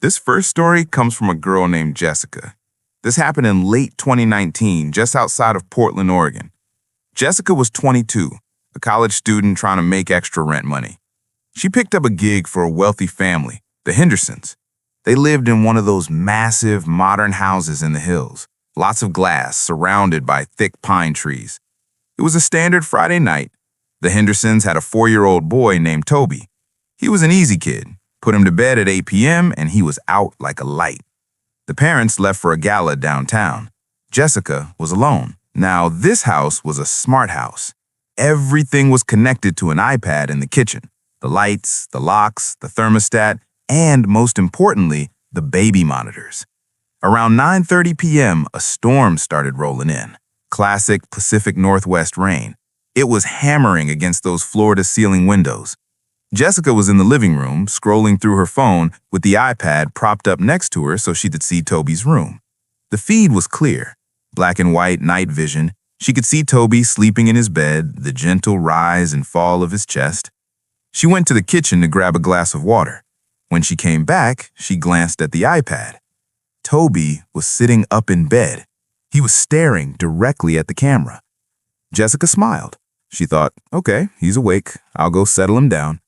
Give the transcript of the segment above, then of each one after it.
This first story comes from a girl named Jessica. This happened in late 2019, just outside of Portland, Oregon. Jessica was 22, a college student trying to make extra rent money. She picked up a gig for a wealthy family, the Hendersons. They lived in one of those massive, modern houses in the hills, lots of glass surrounded by thick pine trees. It was a standard Friday night. The Hendersons had a 4-year-old boy named Toby. He was an easy kid. Put him to bed at 8 p.m. and he was out like a light. The parents left for a gala downtown. Jessica was alone. Now, this house was a smart house. Everything was connected to an iPad in the kitchen. The lights, the locks, the thermostat, and most importantly, the baby monitors. Around 9:30 p.m., a storm started rolling in. Classic Pacific Northwest rain. It was hammering against those floor-to-ceiling windows. Jessica was in the living room, scrolling through her phone with the iPad propped up next to her so she could see Toby's room. The feed was clear, black and white night vision. She could see Toby sleeping in his bed, the gentle rise and fall of his chest. She went to the kitchen to grab a glass of water. When she came back, she glanced at the iPad. Toby was sitting up in bed. He was staring directly at the camera. Jessica smiled. She thought, okay, he's awake. I'll go settle him down.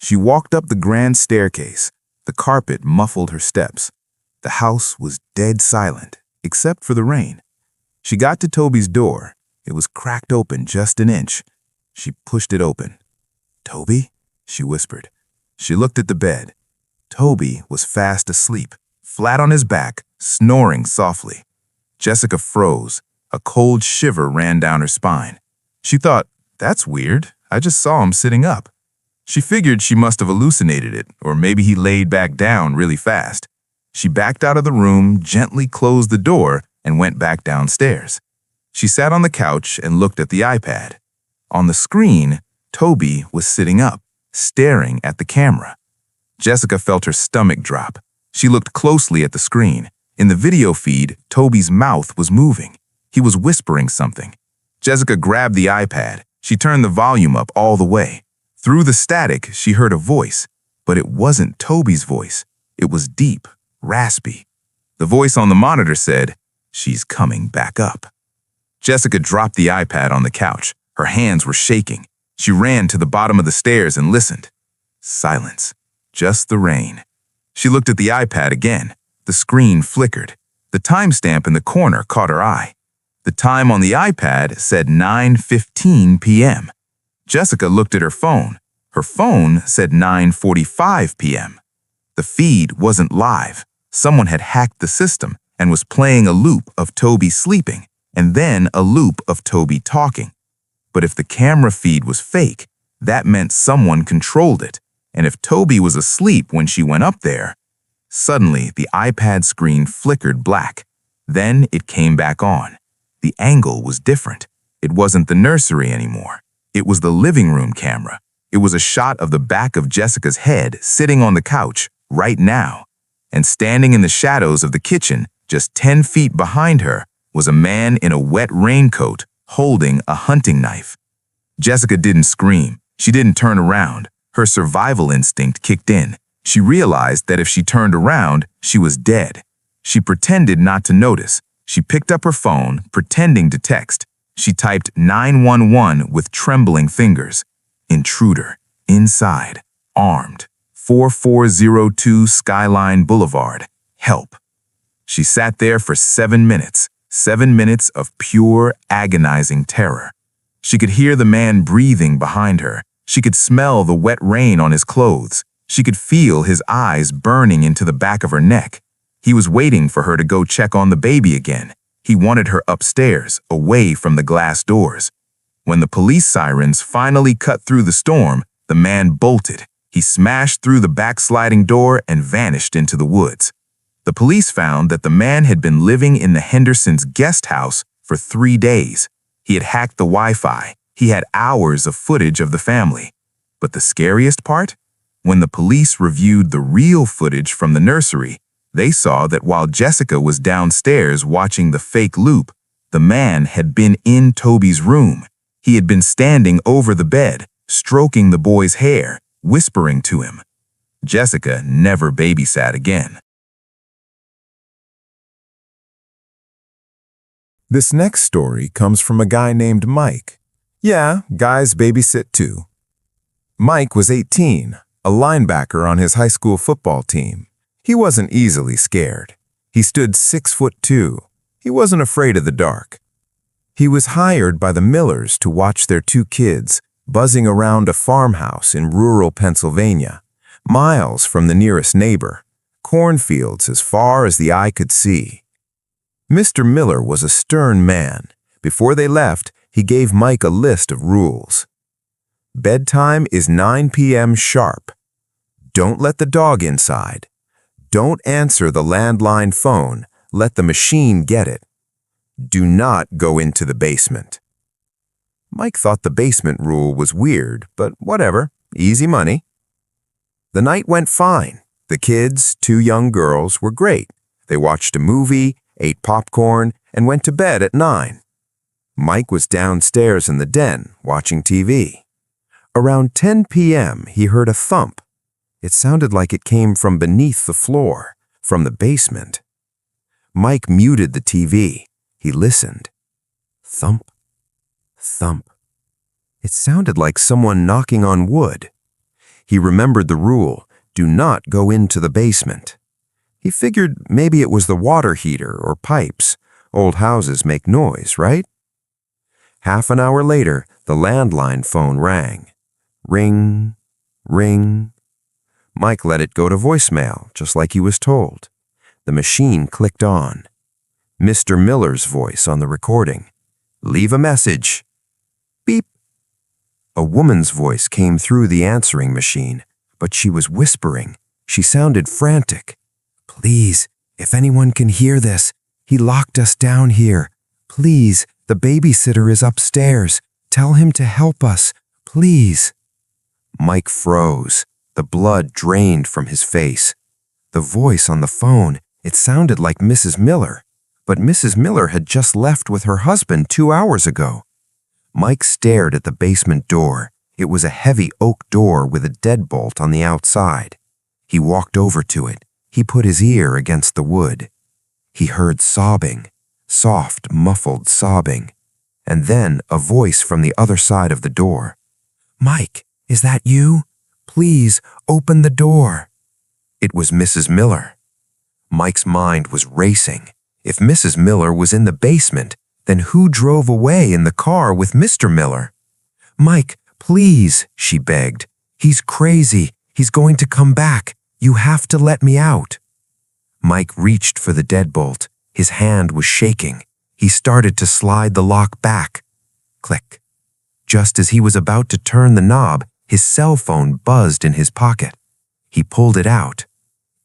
She walked up the grand staircase. The carpet muffled her steps. The house was dead silent, except for the rain. She got to Toby's door. It was cracked open just an inch. She pushed it open. "Toby?" she whispered. She looked at the bed. Toby was fast asleep, flat on his back, snoring softly. Jessica froze. A cold shiver ran down her spine. She thought, that's weird. I just saw him sitting up. She figured she must have hallucinated it, or maybe he laid back down really fast. She backed out of the room, gently closed the door, and went back downstairs. She sat on the couch and looked at the iPad. On the screen, Toby was sitting up, staring at the camera. Jessica felt her stomach drop. She looked closely at the screen. In the video feed, Toby's mouth was moving. He was whispering something. Jessica grabbed the iPad. She turned the volume up all the way. Through the static, she heard a voice, but it wasn't Toby's voice. It was deep, raspy. The voice on the monitor said, "She's coming back up." Jessica dropped the iPad on the couch. Her hands were shaking. She ran to the bottom of the stairs and listened. Silence. Just the rain. She looked at the iPad again. The screen flickered. The timestamp in the corner caught her eye. The time on the iPad said 9:15 p.m. Jessica looked at her phone. Her phone said 9:45 p.m. The feed wasn't live. Someone had hacked the system and was playing a loop of Toby sleeping and then a loop of Toby talking. But if the camera feed was fake, that meant someone controlled it. And if Toby was asleep when she went up there, suddenly the iPad screen flickered black. Then it came back on. The angle was different. It wasn't the nursery anymore. It was the living room camera. It was a shot of the back of Jessica's head sitting on the couch right now. And standing in the shadows of the kitchen, just 10 feet behind her, was a man in a wet raincoat holding a hunting knife. Jessica didn't scream. She didn't turn around. Her survival instinct kicked in. She realized that if she turned around, she was dead. She pretended not to notice. She picked up her phone, pretending to text. She typed 911 with trembling fingers. Intruder, inside, armed, 4402 Skyline Boulevard, help. She sat there for 7 minutes, 7 minutes of pure, agonizing terror. She could hear the man breathing behind her. She could smell the wet rain on his clothes. She could feel his eyes burning into the back of her neck. He was waiting for her to go check on the baby again. He wanted her upstairs, away from the glass doors. When the police sirens finally cut through the storm, the man bolted. He smashed through the backsliding door and vanished into the woods. The police found that the man had been living in the Hendersons' guest house for 3 days. He had hacked the Wi-Fi. He had hours of footage of the family. But the scariest part? When the police reviewed the real footage from the nursery, they saw that while Jessica was downstairs watching the fake loop, the man had been in Toby's room. He had been standing over the bed, stroking the boy's hair, whispering to him. Jessica never babysat again. This next story comes from a guy named Mike. Yeah, guys babysit too. Mike was 18, a linebacker on his high school football team. He wasn't easily scared. He stood 6'2". He wasn't afraid of the dark. He was hired by the Millers to watch their two kids buzzing around a farmhouse in rural Pennsylvania, miles from the nearest neighbor, cornfields as far as the eye could see. Mr. Miller was a stern man. Before they left, he gave Mike a list of rules. Bedtime is 9 p.m. sharp. Don't let the dog inside. Don't answer the landline phone. Let the machine get it. Do not go into the basement. Mike thought the basement rule was weird, but whatever, easy money. The night went fine. The kids, two young girls, were great. They watched a movie, ate popcorn, and went to bed at 9. Mike was downstairs in the den, watching TV. Around 10 p.m., he heard a thump. It sounded like it came from beneath the floor, from the basement. Mike muted the TV. He listened. Thump, thump. It sounded like someone knocking on wood. He remembered the rule, do not go into the basement. He figured maybe it was the water heater or pipes. Old houses make noise, right? Half an hour later, the landline phone rang. Ring, ring. Mike let it go to voicemail, just like he was told. The machine clicked on. Mr. Miller's voice on the recording. Leave a message. Beep. A woman's voice came through the answering machine, but she was whispering. She sounded frantic. Please, if anyone can hear this, he locked us down here. Please, the babysitter is upstairs. Tell him to help us, please. Mike froze. The blood drained from his face. The voice on the phone, it sounded like Mrs. Miller, but Mrs. Miller had just left with her husband 2 hours ago. Mike stared at the basement door. It was a heavy oak door with a deadbolt on the outside. He walked over to it. He put his ear against the wood. He heard sobbing, soft, muffled sobbing, and then a voice from the other side of the door. Mike, is that you? Please, open the door. It was Mrs. Miller. Mike's mind was racing. If Mrs. Miller was in the basement, then who drove away in the car with Mr. Miller? Mike, please, she begged. He's crazy. He's going to come back. You have to let me out. Mike reached for the deadbolt. His hand was shaking. He started to slide the lock back. Click. Just as he was about to turn the knob, his cell phone buzzed in his pocket. He pulled it out.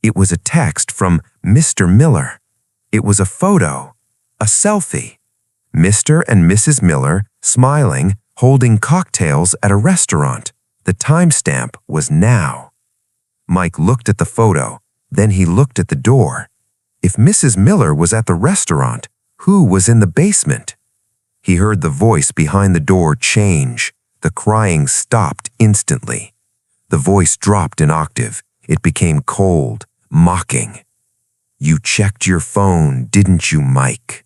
It was a text from Mr. Miller. It was a photo, a selfie. Mr. and Mrs. Miller, smiling, holding cocktails at a restaurant. The timestamp was now. Mike looked at the photo, then he looked at the door. If Mrs. Miller was at the restaurant, who was in the basement? He heard the voice behind the door change. The crying stopped instantly. The voice dropped an octave. It became cold, mocking. You checked your phone, didn't you, Mike?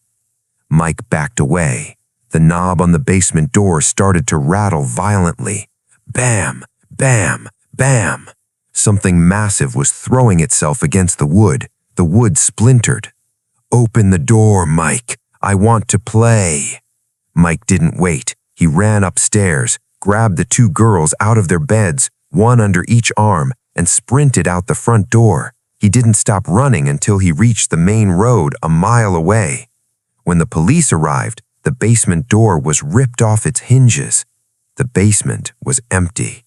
Mike backed away. The knob on the basement door started to rattle violently. Bam, bam, bam. Something massive was throwing itself against the wood. The wood splintered. Open the door, Mike. I want to play. Mike didn't wait. He ran upstairs, grabbed the two girls out of their beds, one under each arm, and sprinted out the front door. He didn't stop running until he reached the main road a mile away. When the police arrived, the basement door was ripped off its hinges. The basement was empty.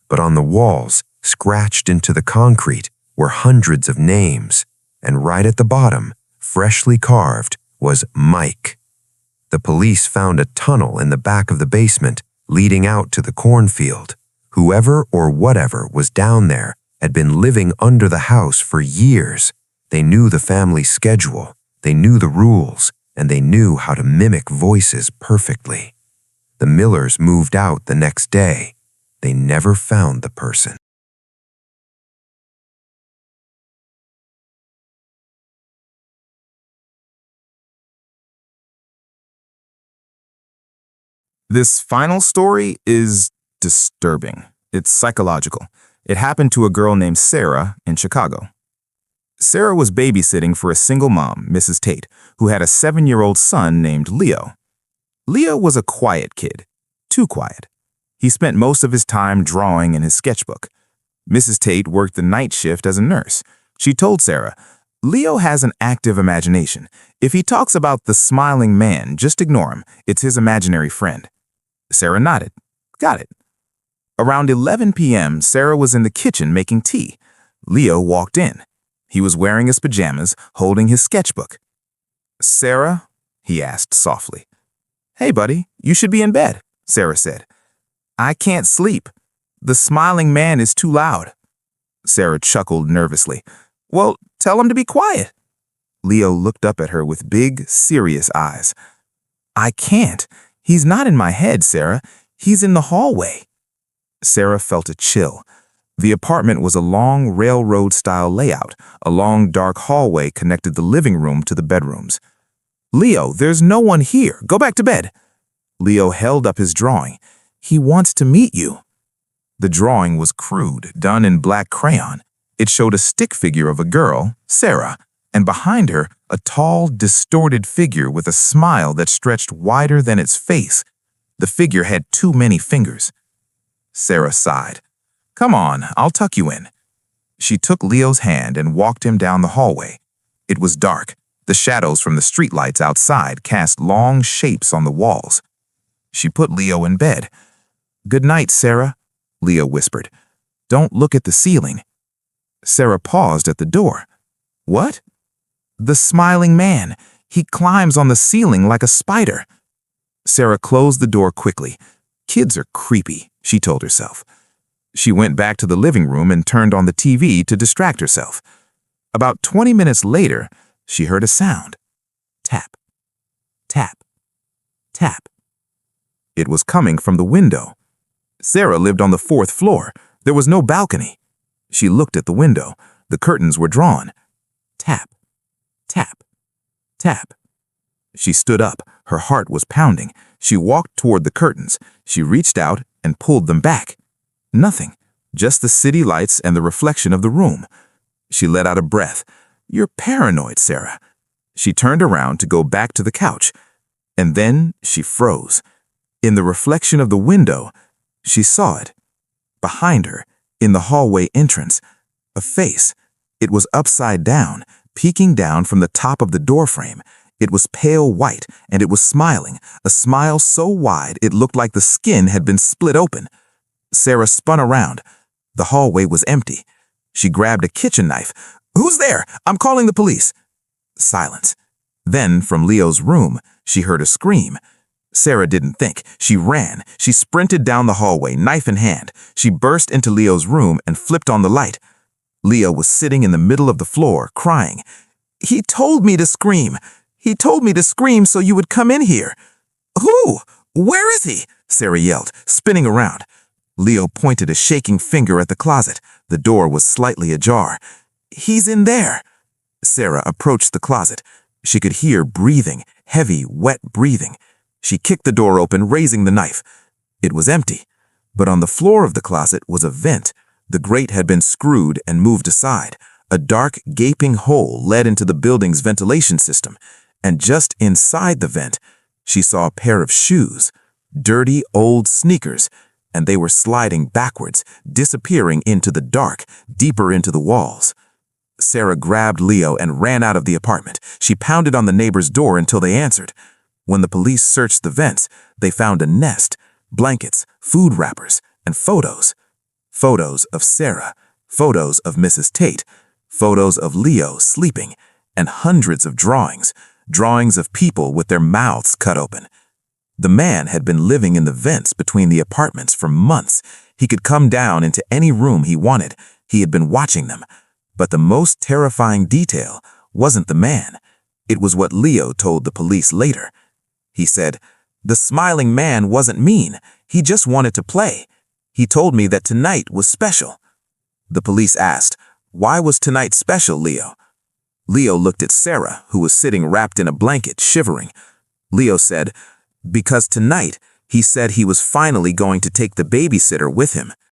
But on the walls, scratched into the concrete, were hundreds of names. And right at the bottom, freshly carved, was Mike. The police found a tunnel in the back of the basement, leading out to the cornfield. Whoever or whatever was down there had been living under the house for years. They knew the family's schedule, they knew the rules, and they knew how to mimic voices perfectly. The Millers moved out the next day. They never found the person. This final story is disturbing. It's psychological. It happened to a girl named Sarah in Chicago. Sarah was babysitting for a single mom, Mrs. Tate, who had a 7-year-old son named Leo. Leo was a quiet kid, too quiet. He spent most of his time drawing in his sketchbook. Mrs. Tate worked the night shift as a nurse. She told Sarah, "Leo has an active imagination. If he talks about the smiling man, just ignore him. It's his imaginary friend." Sarah nodded. Got it. Around 11 p.m., Sarah was in the kitchen making tea. Leo walked in. He was wearing his pajamas, holding his sketchbook. "Sarah?" he asked softly. "Hey, buddy, you should be in bed," Sarah said. "I can't sleep. The smiling man is too loud." Sarah chuckled nervously. "Well, tell him to be quiet." Leo looked up at her with big, serious eyes. "I can't. He's not in my head, Sarah. He's in the hallway." Sarah felt a chill. The apartment was a long railroad-style layout. A long, dark hallway connected the living room to the bedrooms. "Leo, there's no one here. Go back to bed." Leo held up his drawing. "He wants to meet you." The drawing was crude, done in black crayon. It showed a stick figure of a girl, Sarah, and behind her, a tall, distorted figure with a smile that stretched wider than its face. The figure had too many fingers. Sarah sighed. "Come on, I'll tuck you in." She took Leo's hand and walked him down the hallway. It was dark. The shadows from the streetlights outside cast long shapes on the walls. She put Leo in bed. "Good night, Sarah," Leo whispered. "Don't look at the ceiling." Sarah paused at the door. "What?" "The smiling man. He climbs on the ceiling like a spider." Sarah closed the door quickly. Kids are creepy, she told herself. She went back to the living room and turned on the TV to distract herself. About 20 minutes later, she heard a sound. Tap, tap, tap. It was coming from the window. Sarah lived on the 4th floor. There was no balcony. She looked at the window. The curtains were drawn. Tap, tap, tap. She stood up. Her heart was pounding. She walked toward the curtains. She reached out and pulled them back. Nothing, just the city lights and the reflection of the room. She let out a breath. "You're paranoid, Sarah." She turned around to go back to the couch. And then she froze. In the reflection of the window, she saw it. Behind her, in the hallway entrance, a face. It was upside down, peeking down from the top of the doorframe. It was pale white, and it was smiling, a smile so wide it looked like the skin had been split open. Sarah spun around. The hallway was empty. She grabbed a kitchen knife. "Who's there? I'm calling the police." Silence. Then, from Leo's room, she heard a scream. Sarah didn't think. She ran. She sprinted down the hallway, knife in hand. She burst into Leo's room and flipped on the light. Leo was sitting in the middle of the floor, crying. "He told me to scream. He told me to scream so you would come in here." "Who? Where is he?" Sarah yelled, spinning around. Leo pointed a shaking finger at the closet. The door was slightly ajar. "He's in there." Sarah approached the closet. She could hear breathing, heavy, wet breathing. She kicked the door open, raising the knife. It was empty, but on the floor of the closet was a vent. The grate had been screwed and moved aside. A dark, gaping hole led into the building's ventilation system, and just inside the vent, she saw a pair of shoes, dirty old sneakers, and they were sliding backwards, disappearing into the dark, deeper into the walls. Sarah grabbed Leo and ran out of the apartment. She pounded on the neighbor's door until they answered. When the police searched the vents, they found a nest, blankets, food wrappers, and photos. Photos of Sarah, photos of Mrs. Tate, photos of Leo sleeping, and hundreds of drawings of people with their mouths cut open. The man had been living in the vents between the apartments for months. He could come down into any room he wanted. He had been watching them. But the most terrifying detail wasn't the man. It was what Leo told the police later. He said, "The smiling man wasn't mean. He just wanted to play. He told me that tonight was special." The police asked, "Why was tonight special, Leo?" Leo looked at Sarah, who was sitting wrapped in a blanket, shivering. Leo said, "Because tonight He said he was finally going to take the babysitter with him,